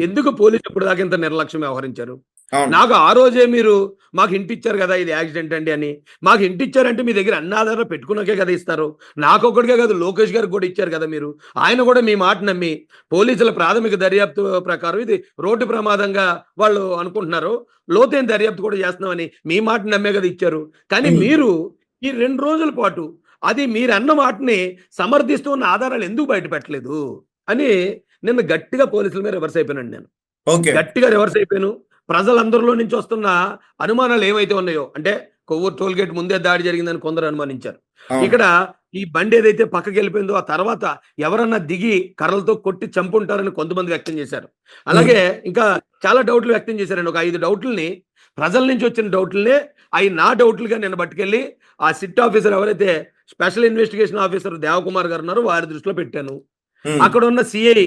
ఎందుకు పోలీసు ఇప్పుడు దాకా ఇంత నిర్లక్ష్యం వ్యవహరించారు? అవును. నాకు ఆ రోజే మీరు మాకు హింట్ ఇచ్చారు కదా ఇది యాక్సిడెంట్ అండి అని. మాకు హింట్ ఇచ్చారంటే మీ దగ్గర అన్ని ఆధారాలు పెట్టుకున్నాకే కదా ఇస్తారు. నాకొక్కడికే కాదు, లోకేష్ గారికి కూడా ఇచ్చారు కదా మీరు. ఆయన కూడా మీ మాట నమ్మి పోలీసుల ప్రాథమిక దర్యాప్తు ప్రకారం ఇది రోడ్డు ప్రమాదంగా వాళ్ళు అనుకుంటున్నారు. లోతైన దర్యాప్తు కూడా చేస్తున్నామని మీ మాట నమ్మే కదా ఇచ్చారు. కానీ హ్మ్. మీరు ఈ 2 రోజుల పాటు అది మీరన్న మాటని సమర్థిస్తూ ఉన్న ఆధారాలు ఎందుకు బయట పెట్టలేదు అని నిన్న గట్టిగా పోలీసుల మీద రివర్స్ అయిపోయానండి నేను. ఓకే. గట్టిగా రివర్స్ అయిపోయాను. ప్రజలందరిలో నుంచి వస్తున్న అనుమానాలు ఏవైతే ఉన్నాయో, అంటే కొవ్వూరు టోల్‌గేట్ ముందే దాడి జరిగిందని కొందరు అనుమానించారు. అవును. ఇక్కడ ఈ బండి ఏదైతే పక్కకెళ్ళిపోయిందో ఆ తర్వాత ఎవరన్నా దిగి కర్రలతో కొట్టి చంపుంటారని కొంతమంది వ్యక్తం చేశారు. హ్మ్. అలాగే ఇంకా చాలా డౌట్లు వ్యక్తం చేశారండి. ఒక 5 డౌట్‌లని ప్రజల నుంచి వచ్చిన డౌట్‌లనే అయి నా డౌట్‌లుగా నిన్న పట్టుకెళ్ళి ఆ సిట్ ఆఫీసర్ ఎవరైతే స్పెషల్ ఇన్వెస్టిగేషన్ ఆఫీసర్ దేవకుమార్ గారు ఉన్నారో వారి దృష్టిలో పెట్టాను. హ్మ్. అక్కడ ఉన్న సిఐ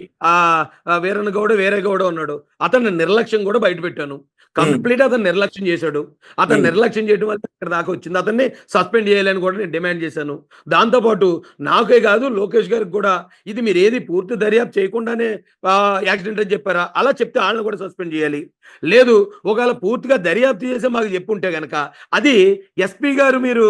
వీరన్న గౌడ వేరే గౌడ ఉన్నాడు. అతని నిర్లక్ష్యం కూడా బయట పెట్టాను. హ్మ్. కంప్లీట్ అతను నిర్లక్ష్యం చేశాడు. అతను హ్మ్. నిర్లక్ష్యం చేయడం వల్ల ఇక్కడ దాకా వచ్చింది. అతన్ని సస్పెండ్ చేయాలని కూడా నేను డిమాండ్ చేశాను. దాంతో పాటు నాకే కాదు లోకేష్ గారికి కూడా ఇది మీరేది పూర్తి దర్యాప్తు చేయకుండానే యాక్సిడెంట్ అని చెప్పారా? అలా చెప్తే ఆళ్ళని కూడా సస్పెండ్ చేయాలి. లేదు, ఒకవేళ పూర్తిగా దర్యాప్తు చేసి మాకు చెప్పుంటే గనక అది ఎస్పీ గారు మీరు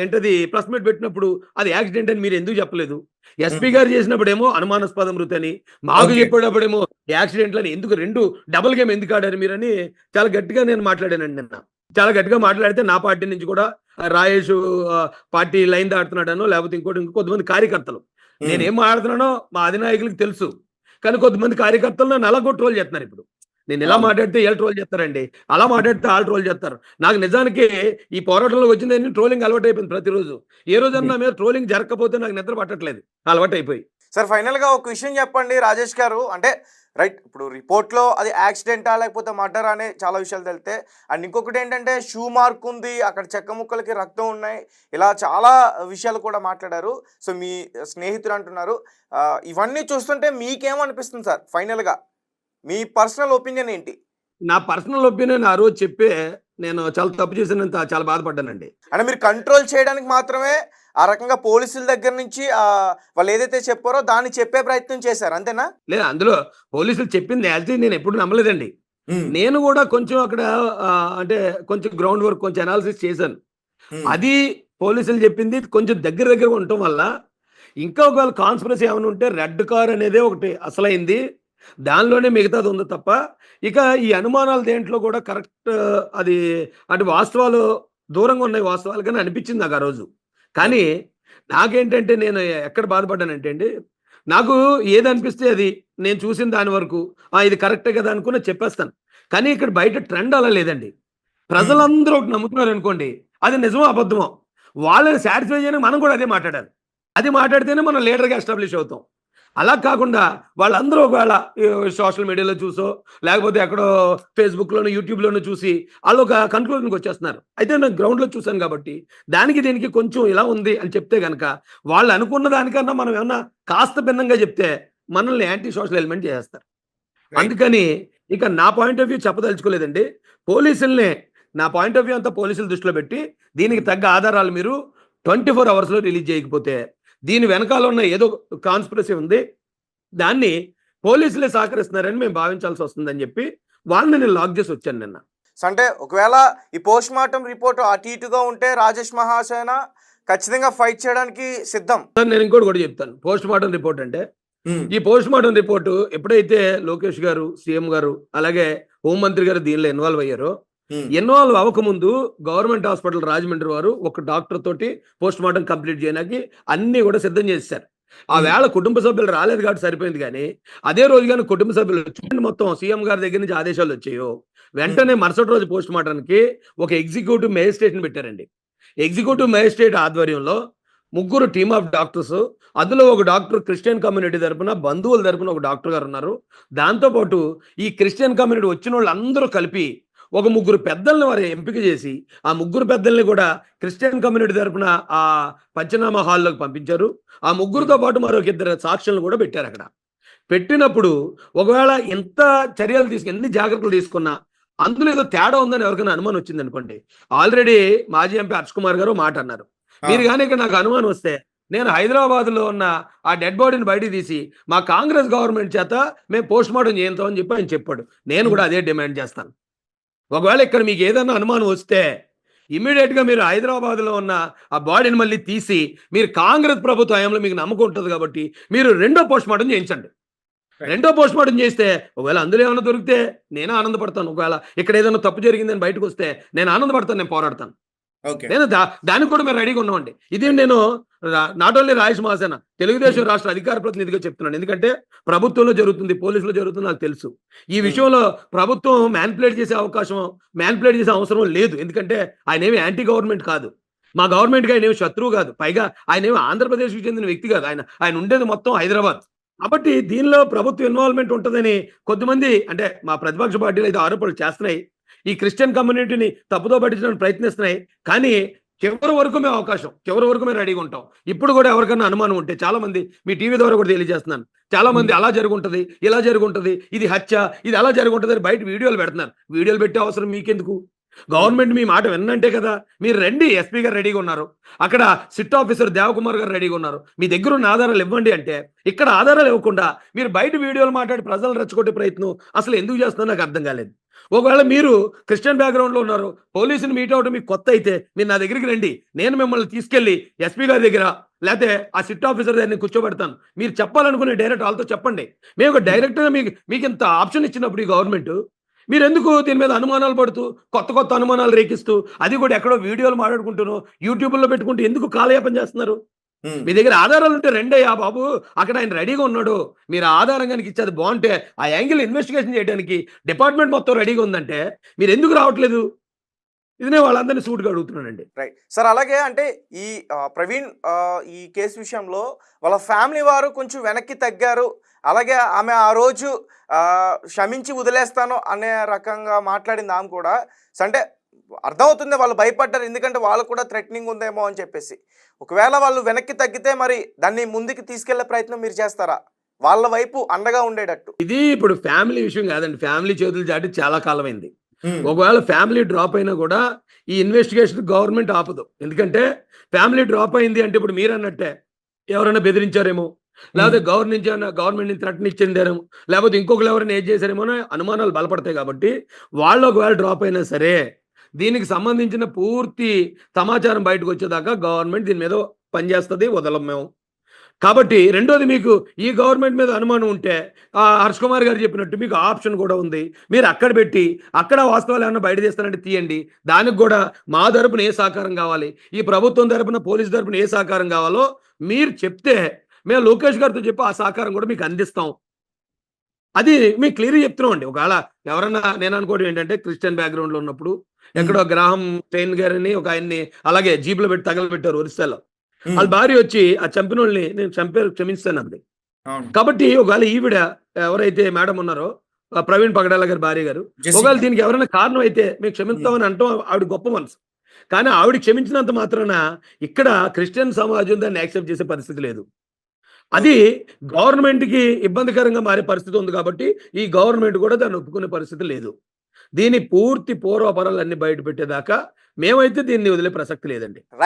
ఏంటది ప్రెస్ మీట్ పెట్టినప్పుడు అది యాక్సిడెంట్ అని మీరు ఎందుకు చెప్పలేదు? ఎస్పీ హ్మ్. గారు చేసినప్పుడేమో అనుమానాస్పద మృతి అని, మాకు ఓకే. చెప్పేటప్పుడేమో యాక్సిడెంట్లని, ఎందుకు 2 డబుల్ గేమ్ ఎందుకు ఆడారు మీరని చాలా గట్టిగా నేను మాట్లాడానండి నిన్న. చాలా గట్టిగా మాట్లాడితే నా పార్టీ నుంచి కూడా రాయేష్ పార్టీ లైన్ దాటుతున్నాడనో లేకపోతే ఇంకోటి కొంతమంది కార్యకర్తలు. హ్మ్. నేనేం మాట్లాడుతున్నానో మా అధినాయకులకు తెలుసు. కానీ కొంతమంది కార్యకర్తలు నన్ను అలాగో ట్రోల్ చేస్తున్నారు ఇప్పుడు. నేను ఇలా అవును. మాట్లాడితే ఈళ్ళు ట్రోల్ చేస్తారండి. అలా మాట్లాడితే ఆళ్ళు ట్రోల్ చేస్తారు. నాకు నిజానికి ఈ పోరాటంలోకి వచ్చిందని ట్రోలింగ్ అలవాటయిపోయింది ప్రతిరోజు. ఏ రోజన్నా హ్మ్. నా మీద ట్రోలింగ్ జరగకపోతే నాకు నిద్ర పట్టట్లేదు. అలవాటయిపోయి. సార్ ఫైనల్‌గా ఒక విషయం చెప్పండి రాజేష్ గారు. అంటే రైట్ ఇప్పుడు రిపోర్ట్‌లో అది యాక్సిడెంటా లేకపోతే మర్డరా అనే చాలా విషయాలు తెలితే. అండ్ ఇంకొకటేంటంటే షూ మార్క్ ఉంది. అక్కడ చెక్క ముక్కలకి రక్తం ఉన్నాయి. ఇలా చాలా విషయాలు కూడా మాట్లాడారు. సో, మీ స్నేహితులు అంటున్నారు. ఇవన్నీ చూస్తుంటే మీకేమనిపిస్తుంది సార్ ఫైనల్‌గా? మీ పర్సనల్ ఒపీనియన్ ఏంటి? నా పర్సనల్ ఒపీనియన్ ఆ రోజు చెప్పే నేను చాలా తప్పు చేశానని చాలా బాధపడ్డానండి. అంటే మీరు కంట్రోల్ చేయడానికి మాత్రమే ఆ రకంగా పోలీసుల దగ్గర నుంచి వాళ్ళు ఏదైతే చెప్పారో దాన్ని చెప్పే ప్రయత్నం చేశారు. అంతేనా? లేదు, అందులో పోలీసులు చెప్పింది యాక్చువల్లీ నేనెప్పుడు నమ్మలేదండి. హ్మ్. నేను గూడా కొంచెం అక్కడ అంటే కొంచెం గ్రౌండ్ వర్క్ కొంచెం అనాలిసిస్ చేశాను. హ్మ్. అది పోలీసులు చెప్పింది కొంచెం దగ్గరగా ఉండటం వల్ల, ఇంకా ఒకవేళ కాన్స్పిరసీ ఏమైనా ఉంటే రెడ్ కార్ అనేదే ఒకటి అసలైంది. దానిలోనే మిగతాది ఉంది తప్ప, ఇక ఈ అనుమానాలు దేంట్లో కూడా కరెక్ట్ అది అంటే వాస్తవాలు దూరంగా ఉన్నాయి వాస్తవాలకని అనిపించింది నాకు ఆ రోజు. కానీ ఓకే. నాకేంటంటే నేను ఎక్కడ బాధపడ్డానంటే అండి, నాకు ఏదనిపిస్తే అది నేను చూసిన దాని వరకు ఇది కరెక్టే కదా అనుకుని చెప్పేస్తాను. కానీ ఇక్కడ బయట ట్రెండ్ అలా లేదండి. హ్మ్. ప్రజలందరూ ఒకటి నమ్ముతున్నారనుకోండి, అది నిజమో, అబద్ధమో, వాళ్ళని సాటిస్ఫై చేయడానికి మనం కూడా అదే మాట్లాడాలి. అది మాట్లాడితేనే మనం లీడర్‌గా ఎస్టాబ్లిష్ అవుతాం. అలా కాకుండా వాళ్ళందరూ ఒకవేళ సోషల్ మీడియాలో చూసో, లేకపోతే ఎక్కడో ఫేస్‌బుక్‌లోనో, యూట్యూబ్‌లోనో చూసి ఆళ్ళొక కన్క్లూజన్‌కొచ్చేస్తున్నారు. అయితే నేను గ్రౌండ్‌లో చూసాను కాబట్టి, దానికి దీనికి కొంచెం ఇలా ఉంది అని చెప్తే గనక, వాళ్ళు అనుకున్న దానికన్నా మనం ఏమన్నా కాస్త భిన్నంగా చెప్తే, మనల్ని యాంటీ సోషల్ ఎలిమెంట్ చేసేస్తారు. రైట్. అందుకని ఇక నా పాయింట్ ఆఫ్ వ్యూ చెప్పదలుచుకోలేదండి. పోలీసుల్నే నా పాయింట్ ఆఫ్ వ్యూ అంతా పోలీసుల దృష్టిలో పెట్టి, దీనికి హ్మ్. తగ్గ ఆధారాలు మీరు 24 అవర్స్‌లో రిలీజ్ చేయకపోతే, దీని వెనకాల ఉన్న ఏదో కాన్స్పిరసీ ఉంది. దాన్ని పోలీసులే సహకరిస్తున్నారని మేము భావించాల్సొస్తుందని జెప్పి, వాళ్ళని నేను లాక్ జేసి వచ్చాను నిన్న. సో, అంటే ఒకవేళ ఈ పోస్ట్‌మార్టం రిపోర్ట్ అటు ఇటుగా ఉంటే రాజేష్ మహాసేన ఖచ్చితంగా ఫైట్ చేయడానికి సిద్ధం. సార్ నేను ఇంకోటి గూడా జెప్తాను. పోస్ట్‌మార్టం రిపోర్ట్ అంటే, హ్మ్. ఈ పోస్ట్‌మార్టం రిపోర్టు ఎప్పుడైతే లోకేష్ గారు, సీఎం గారు, అలాగే హోంమంత్రి గారు దీనిలో ఇన్వాల్వ్ అయ్యారో, హ్మ్. ఇన్వాల్వ్ అవ్వకముందు గవర్నమెంట్ హాస్పిటల్ రాజమండ్రి వారు ఒక డాక్టర్ తోటి పోస్ట్‌మార్టం కంప్లీట్ జేయడానికి అన్నీ గూడా సిద్ధం జేసేసారు. ఆ హ్మ్. వేళ కుటుంబ సభ్యులు రాలేదు కాబట్టి సరిపోయింది గానీ, అదే రోజు గాని కుటుంబ సభ్యులు చూడండి మొత్తం సీఎం గారి దగ్గర నుంచి ఆదేశాలొచ్చాయో, హ్మ్. వెంటనే మరుసటి రోజు పోస్ట్‌మార్టంకి ఒక ఎగ్జిక్యూటివ్ మేజిస్ట్రేట్‌ని పెట్టారండి. ఎగ్జిక్యూటివ్ మేజిస్ట్రేట్ ఆధ్వర్యంలో ముగ్గురు టీమ్ ఆఫ్ డాక్టర్స్, అందులో ఒక డాక్టర్ క్రిస్టియన్ కమ్యూనిటీ తరపున, బంధువుల తరపున ఒక డాక్టర్ గారున్నారు. దాంతో పాటు ఈ క్రిస్టియన్ కమ్యూనిటీ వచ్చినోళ్ళందరూ కలిపి ఒక ముగ్గురు పెద్దల్ని వారు ఎంపిక చేసి, ఆ ముగ్గురు పెద్దల్ని కూడా క్రిస్టియన్ కమ్యూనిటీ తరపున ఆ పంచనామా హాల్‌లోకి పంపించారు. ఆ హ్మ్. ముగ్గురితో పాటు మరొక ఇద్దరు సాక్షులను కూడా పెట్టారక్కడ. పెట్టినప్పుడు ఒకవేళ ఎంత చర్యలు ఎన్ని జాగ్రత్తలు తీసుకున్నా, అందులో ఏదో తేడా ఉందని ఎవరికైనా అనుమానం వచ్చిందనుకోండి, ఆల్రెడీ మాజీ ఎంపీ హర్ష్ కుమార్ గారు ఓ మాట అన్నారు. ఆ! మీరు గాని ఇక్కడ నాకు అనుమానం వస్తే, నేను హైదరాబాద్లో ఉన్న ఆ డెడ్ బాడీని బయటికి తీసి మా కాంగ్రెస్ గవర్నమెంట్ చేత మేము పోస్ట్ మార్టం చేయించామని చెప్పి ఆయన చెప్పాడు. నేను కూడా అదే డిమాండ్ చేస్తాను. ఒకవేళ ఇక్కడ మీకు ఏదైనా అనుమానం వస్తే ఇమ్మీడియట్గా మీరు హైదరాబాద్లో ఉన్న ఆ బాడీని మళ్ళీ తీసి మీరు కాంగ్రెస్ ప్రభుత్వ హయాంలో మీకు నమ్మకం ఉంటుంది కాబట్టి మీరు రెండో పోస్ట్ మార్టం చేయించండి. రెండో పోస్ట్ మార్టం చేస్తే ఒకవేళ అందులో ఏమైనా దొరికితే నేను ఆనందపడతాను. ఒకవేళ ఇక్కడ ఏదైనా తప్పు జరిగిందని బయటకు వస్తే నేను ఆనందపడతాను, నేను పోరాడతాను. ఓకే. నేను దానికి కూడా మేము రెడీగా ఉన్నామండి. ఇది నేను నాట్ ఓన్లీ రాయేష్ మహాసేన తెలుగుదేశం రాష్ట్ర అధికార ప్రతినిధిగా చెప్తున్నాను. ఎందుకంటే ప్రభుత్వంలో జరుగుతుంది, పోలీసులో జరుగుతుంది, నాకు తెలుసు. ఈ విషయంలో ప్రభుత్వం మ్యానిపులేట్ చేసే అవసరం లేదు. ఎందుకంటే ఆయన ఏమి యాంటీ గవర్నమెంట్ కాదు, మా గవర్నమెంట్కి ఆయన ఏమి శత్రువు కాదు, పైగా ఆయన ఏమి ఆంధ్రప్రదేశ్కి చెందిన వ్యక్తి కాదు, ఆయన ఉండేది మొత్తం హైదరాబాద్. కాబట్టి దీనిలో ప్రభుత్వ ఇన్వాల్వ్మెంట్ ఉంటుందని కొద్దిమంది అంటే మా ప్రతిపక్ష పార్టీలు అయితే ఆరోపణలు చేస్తున్నాయి. ఈ క్రిస్టియన్ కమ్యూనిటీని తప్పుదో పట్టించడానికి ప్రయత్నిస్తున్నాయి. కానీ చివరి వరకు మేము రెడీగా ఉంటాం. ఇప్పుడు కూడా ఎవరికైనా అనుమానం ఉంటే చాలా మంది మీ టీవీ ద్వారా కూడా తెలియజేస్తున్నాను. చాలా మంది అలా జరుగుంటది, ఇలా జరుగుంటది, ఇది హత్య, ఇది అలా జరుగుంటది అని బయట వీడియోలు పెడుతున్నారు. వీడియోలు పెట్టే అవసరం మీకెందుకు? గవర్నమెంట్ మీ మాట విన్నంటే కదా. మీరు రండి, ఎస్పీ గారు రెడీగా ఉన్నారు, అక్కడ సిట్ ఆఫీసర్ దేవకుమార్ గారు రెడీగా ఉన్నారు, మీ దగ్గర ఉన్న ఆధారాలు ఇవ్వండి అంటే ఇక్కడ ఆధారాలు ఇవ్వకుండా మీరు బయట వీడియోలు మాట్లాడి ప్రజలను రెచ్చగొట్టే ప్రయత్నం అసలు ఎందుకు చేస్తున్నారో నాకు అర్థం కాలేదు. ఒకవేళ మీరు క్రిస్టియన్ బ్యాక్గ్రౌండ్లో ఉన్నారు, పోలీసుని మీట్ అవడం మీకు కొత్త అయితే మీరు నా దగ్గరికి రండి, నేను మిమ్మల్ని తీసుకెళ్ళి ఎస్పీ గారి దగ్గర లేకపోతే ఆ సిట్ ఆఫీసర్ దగ్గర కూర్చోబెడతాను. మీరు చెప్పాలనుకునే డైరెక్ట్ వాళ్ళతో చెప్పండి. మేము డైరెక్ట్గా మీకు ఇంత ఆప్షన్ ఇచ్చినప్పుడు ఈ గవర్నమెంట్ మీరు ఎందుకు దీని మీద అనుమానాలు పడుతూ కొత్త అనుమానాలు రేకిస్తూ అది కూడా ఎక్కడో వీడియోలు మాట్లాడుకుంటూనో యూట్యూబ్లో పెట్టుకుంటూ ఎందుకు కాలయాపన చేస్తున్నారు? మీ దగ్గర ఆధారాలు ఉంటే రెండయ్యా బాబు, అక్కడ ఆయన రెడీగా ఉన్నాడు, మీరు ఆధారం కనుక ఇచ్చేది బాగుంటే ఆ యాంగిల్ ఇన్వెస్టిగేషన్ చేయడానికి డిపార్ట్మెంట్ మొత్తం రెడీగా ఉందంటే మీరు ఎందుకు రావట్లేదు? ఇది నేను వాళ్ళందరినీ సూటిగా అడుగుతున్నానండి. Right sir. అలాగే అంటే ఈ ప్రవీణ్ ఈ కేసు విషయంలో వాళ్ళ ఫ్యామిలీ వారు కొంచెం వెనక్కి తగ్గారు. అలాగే ఆమె ఆ రోజు క్షమించి వదిలేస్తాను అనే రకంగా మాట్లాడింది ఆమె కూడా. అంటే అర్థమవుతుంది వాళ్ళు భయపడ్డారు, ఎందుకంటే వాళ్ళకు కూడా థ్రెటనింగ్ ఉందేమో అని చెప్పేసి. ఒకవేళ వాళ్ళు వెనక్కి తగ్గితే మరి దాన్ని ముందుకు తీసుకెళ్లే ప్రయత్నం మీరు చేస్తారా, వాళ్ళ వైపు అండగా ఉండేటట్టు? ఇది ఇప్పుడు ఫ్యామిలీ విషయం కాదండి, ఫ్యామిలీ చేతులు చాటి చాలా కాలమైంది. ఒకవేళ ఫ్యామిలీ డ్రాప్ అయినా కూడా ఈ ఇన్వెస్టిగేషన్ గవర్నమెంట్ ఆపదు. ఎందుకంటే ఫ్యామిలీ డ్రాప్ అయింది అంటే ఇప్పుడు మీరు అన్నట్టే ఎవరైనా బెదిరించారేమో, లేకపోతే గవర్నమెంట్ నుంచి థ్రెటన్ ఇచ్చిండారేమో, లేకపోతే ఇంకొకరు ఎవరైనా ఏం చేశారేమో అని అనుమానాలు బలపడతాయి. కాబట్టి వాళ్ళు ఒకవేళ డ్రాప్ అయినా సరే దీనికి సంబంధించిన పూర్తి సమాచారం బయటకు వచ్చేదాకా గవర్నమెంట్ దీని మీద పనిచేస్తుంది, వదలం మేము. కాబట్టి రెండోది, మీకు ఈ గవర్నమెంట్ మీద అనుమానం ఉంటే హర్ష్ కుమార్ గారు చెప్పినట్టు మీకు ఆప్షన్ కూడా ఉంది. మీరు అక్కడ పెట్టి అక్కడ వాస్తవాలు ఏమన్నా బయట తీస్తానంటే తీయండి. దానికి కూడా మా తరపున ఏ సహకారం కావాలి, ఈ ప్రభుత్వం తరపున పోలీసు తరపున ఏ సహకారం కావాలో మీరు చెప్తే మేము లోకేష్ గారితో చెప్పి ఆ సహకారం కూడా మీకు అందిస్తాం. అది మీకు క్లియర్గా చెప్తున్నాం అండి. ఒకవేళ ఎవరన్నా, నేను అనుకోవడం ఏంటంటే క్రిస్టియన్ బ్యాక్గ్రౌండ్లో ఉన్నప్పుడు ఎక్కడో గ్రాహం ట్రైన్ గారిని ఒక ఆయన్ని అలాగే జీప్లో పెట్టి తగలబెట్టారు ఒరిస్సాలో. వాళ్ళ భార్య వచ్చి ఆ చంపిన వాళ్ళని నేను క్షమిస్తాను అంది. కాబట్టి ఒకవేళ ఈవిడ ఎవరైతే మేడం ఉన్నారో ప్రవీణ్ పగడాల గారి భార్య గారు, ఒకవేళ దీనికి ఎవరైనా కారణం అయితే మేము క్షమిస్తామని అంటాం, ఆవిడ గొప్ప మనసు. కానీ ఆవిడ క్షమించినంత మాత్రాన ఇక్కడ క్రిస్టియన్ సమాజం దాన్ని యాక్సెప్ట్ చేసే పరిస్థితి లేదు. అది గవర్నమెంట్కి ఇబ్బందికరంగా మారే పరిస్థితి ఉంది. కాబట్టి ఈ గవర్నమెంట్ కూడా దాన్ని ఒప్పుకునే పరిస్థితి లేదు. దీని పూర్తి పూర్వపరాలన్నీ బయట పెట్టేదాకా మేమైతే దీన్ని వదిలే ప్రసక్తి లేదండి.